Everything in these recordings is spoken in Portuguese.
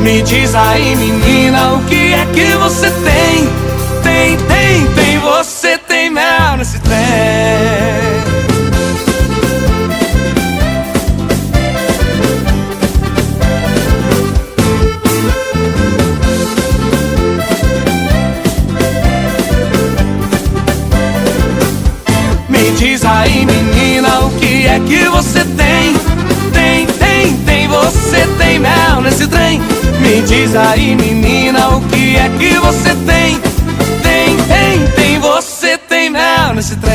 Me diz aí, menina, o que é que você tem? Tem, você tem mel nesse trem. Me diz aí, menina, o que é que você tem? Tem, você tem mel nesse trem. Me diz aí, menina, o que é que você tem? Tem, você tem mel nesse trem.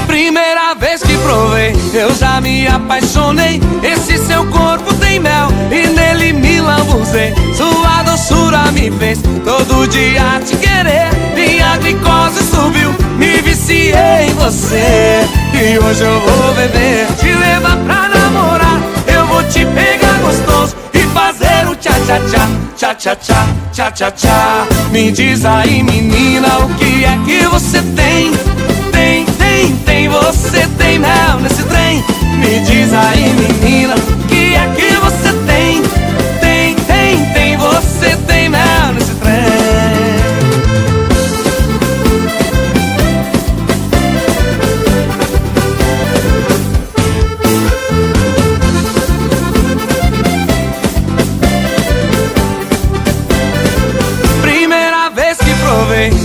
Primeira vez que provei, eu já me apaixonei. Esse seu corpo tem mel e nele me lambuzei. Sua doçura me fez todo dia te querer. Minha glicose subiu, me viciei em você. E hoje eu vou beber, te levar pra namorar. Eu vou te pegar gostoso e fazer o tchá-tchá-tchá, tchá-tchá-tchá, tchá-tchá-tchá. Me diz aí, menina, o que é que você tem? Tem, você tem mel nesse trem. Me diz aí, menina, o que é que você tem? Tem, você tem mel nesse trem.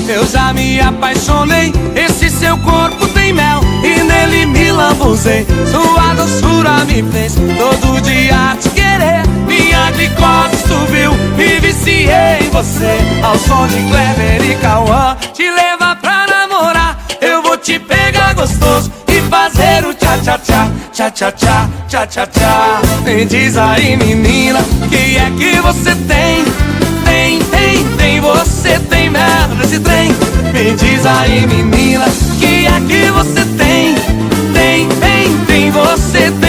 Eu já me apaixonei. Esse seu corpo tem mel e nele me lambuzei. Sua doçura me fez todo dia te querer. Minha glicose subiu, me viciei em você. Ao som de Kleber e Cauã, te levar pra namorar. Eu vou te pegar gostoso e fazer o tchá-tchá-tchá, tchá-tchá-tchá, tchá-tchá-tchá. Me diz aí, menina, o que é que você tem? Tem, você tem mel nesse trem. Me diz aí, menina, o que é que você tem? Tem, você tem.